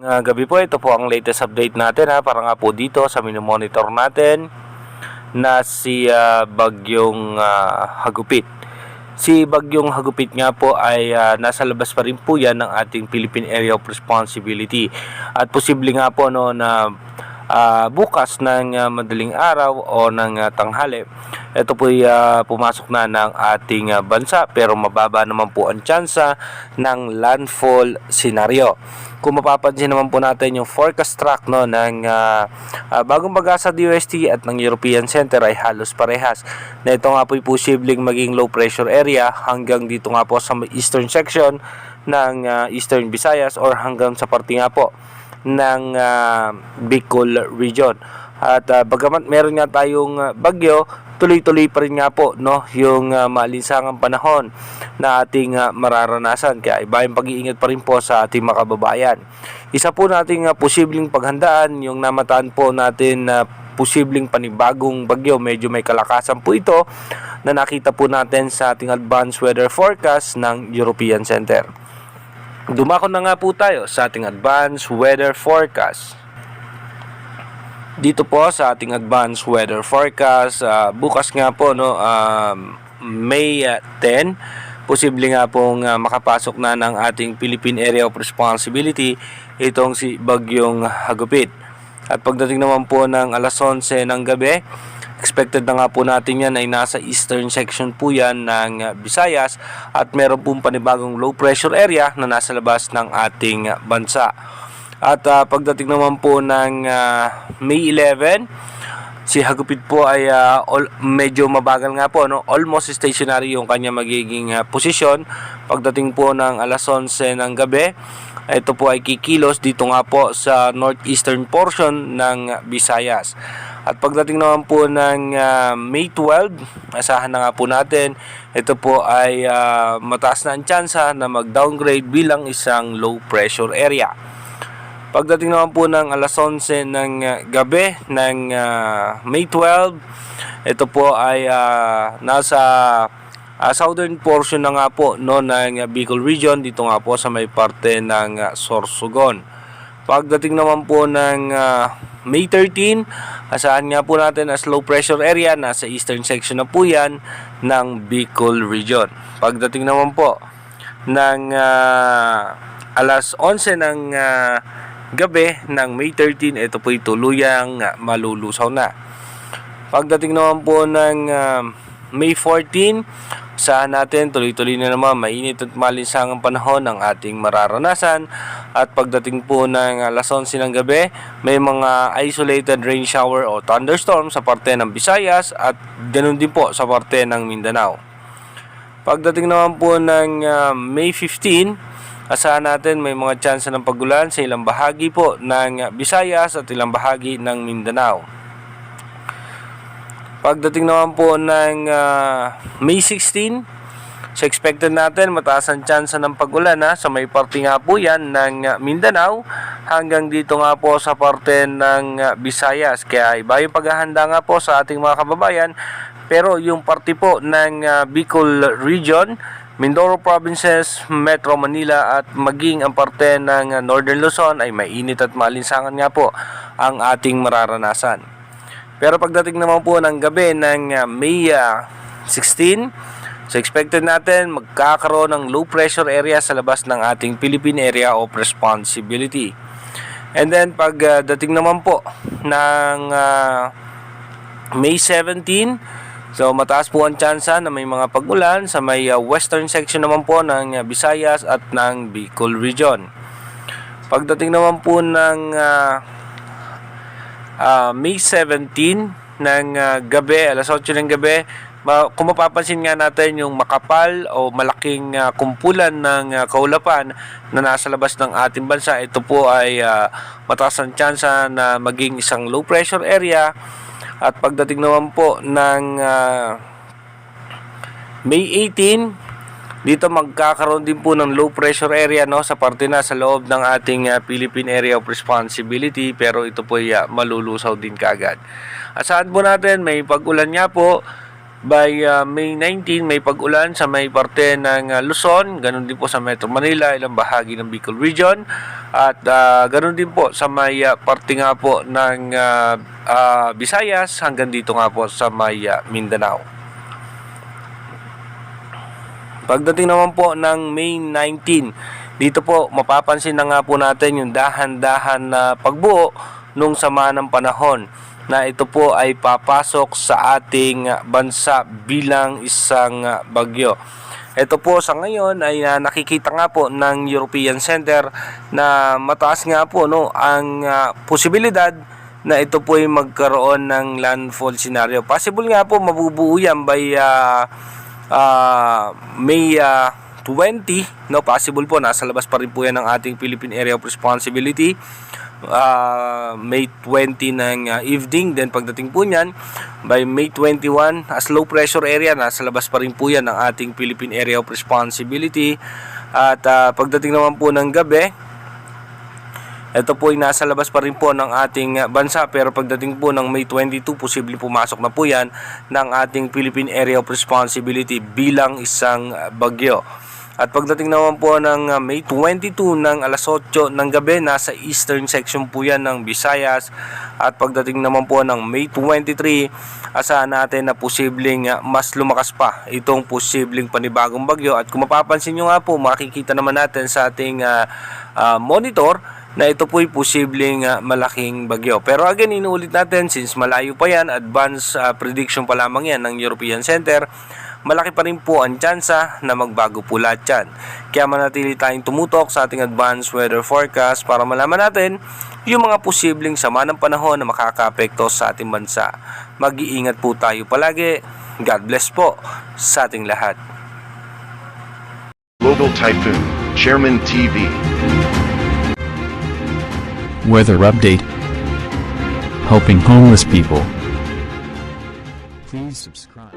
Gabi po, ito po ang latest update natin para nga po dito sa monitor natin na si Bagyong Hagupit. Si Bagyong Hagupit nga po ay nasa labas pa rin po yan ng ating Philippine Area of Responsibility. At posible nga po na bukas ng madaling araw o ng tanghali, ito po ay pumasok na ng ating bansa, pero mababa naman po ang tsansa ng landfall scenario. Kung mapapansin naman po natin yung forecast track ng Bagong Pag-asa DOST at ng European Center ay halos parehas. Na ito nga po ay posibleng maging low pressure area hanggang dito nga po sa eastern section ng Eastern Visayas or hanggang sa parte nga po ng Bicol region. At bagamat meron nga tayong bagyo, tuloy-tuloy pa rin nga po yung maalinsangang panahon na ating mararanasan. Kaya iba yung pag-iingat pa rin po sa ating mga kababayan. Isa po nating posibleng paghandaan yung namataan po natin na posibleng panibagong bagyo. Medyo may kalakasan po ito na nakita po natin sa ating advanced weather forecast ng European Center. Dumako na nga po tayo sa ating advanced weather forecast. Dito po sa ating advanced weather forecast, bukas nga po May 10, posible nga pong makapasok na ng ating Philippine Area of Responsibility itong si Bagyong Hagupit. At pagdating naman po ng alas 11 ng gabi, expected na nga po natin yan ay nasa eastern section po yan ng Visayas at meron pong panibagong low pressure area na nasa labas ng ating bansa. At pagdating naman po ng May 11, si Hagupit po ay medyo mabagal nga po, almost stationary yung kanya magiging posisyon. Pagdating po ng alas 11 ng gabi, ito po ay kikilos dito nga po sa northeastern portion ng Visayas. At pagdating naman po ng May 12, asahan na nga po natin, ito po ay mataas na ang tsansa na mag-downgrade bilang isang low pressure area. Pagdating naman po ng alas 11 ng gabi ng May 12, ito po ay nasa southern portion na nga po ng Bicol region, dito nga po sa may parte ng Sorsogon. Pagdating naman po ng May 13, asahan nga po natin as low pressure area, nasa eastern section na po yan ng Bicol region. Pagdating naman po ng alas 11 ng gabi ng May 13, ito po ay tuluyang malulusaw na. Pagdating naman po ng May 14, saan natin tuloy-tuloy na naman mainit at malinsangang panahon ang ating mararanasan. At pagdating po ng alas 11 ng gabi, may mga isolated rain shower o thunderstorm sa parte ng Visayas at ganun din po sa parte ng Mindanao. Pagdating naman po ng May 15, asahan natin may mga chance ng pagulan sa ilang bahagi po ng Visayas at ilang bahagi ng Mindanao. Pagdating naman po ng May 16, so expected natin mataas ang chance ng pagulan sa may parte nga po yan ng Mindanao hanggang dito nga po sa parte ng Visayas. Kaya iba yung paghahanda nga po sa ating mga kababayan, pero yung parte po ng Bicol region, Mindoro Provinces, Metro Manila at maging ang parte ng Northern Luzon ay mainit at maalinsangan nga po ang ating mararanasan. Pero pagdating naman po ng gabi ng May 16, so expected natin magkakaroon ng low pressure area sa labas ng ating Philippine Area of Responsibility. And then pagdating naman po ng May 17, so mataas po ang tsansa na may mga pag-ulan sa may western section naman po ng Visayas at ng Bicol region. Pagdating naman po ng May 17 ng gabi, alas 8 ng gabi, kung mapapansin nga natin yung makapal o malaking kumpulan ng kaulapan na nasa labas ng ating bansa, ito po ay mataas ang tsansa na maging isang low pressure area. At pagdating naman po ng May 18, dito magkakaroon din po ng low pressure area sa parte na sa loob ng ating Philippine Area of Responsibility, pero ito po ay malulusaw din kaagad. Asahan po natin may pag-ulan nga po By May 19, may pag-ulan sa may parte ng Luzon, ganun din po sa Metro Manila, ilang bahagi ng Bicol Region, at ganun din po sa may parte nga po ng Visayas, hanggang dito nga po sa may Mindanao. Pagdating naman po ng May 19, dito po mapapansin na nga po natin yung dahan-dahan na pagbuo nung sama ng panahon, na ito po ay papasok sa ating bansa bilang isang bagyo. Ito po sa ngayon ay nakikita nga po ng European Center na mataas nga po ang posibilidad na ito po ay magkaroon ng landfall scenario. Possible nga po mabubuo yan by May 20, possible po nasa labas pa rin po yan ng ating Philippine Area of Responsibility. May 20 ng evening, then pagdating po niyan by May 21 as low pressure area, nasa labas pa rin po yan ng ating Philippine Area of Responsibility. At pagdating naman po ng gabi, ito po ay nasa labas pa rin po ng ating bansa, pero pagdating po ng May 22, posible pumasok na po yan ng ating Philippine Area of Responsibility bilang isang bagyo. At pagdating naman po ng May 22 ng alas 8 ng gabi, nasa eastern section po yan ng Visayas. At pagdating naman po ng May 23, asahan natin na posibleng mas lumakas pa itong posibleng panibagong bagyo. At kung mapapansin nyo nga po, makikita naman natin sa ating monitor na ito po ay posibleng malaking bagyo. Pero again, inuulit natin, since malayo pa yan, advance prediction pa lamang yan ng European Center, malaki pa rin po ang tsansa na magbago po lahat yan. Kaya manatili tayong tumutok sa ating advanced weather forecast para malaman natin yung mga posibleng sama ng panahon na makakaapekto sa ating bansa. Mag-iingat po tayo palagi. God bless po sa ating lahat. Global Typhoon, Chairman TV. Weather update. Helping homeless people. Please subscribe.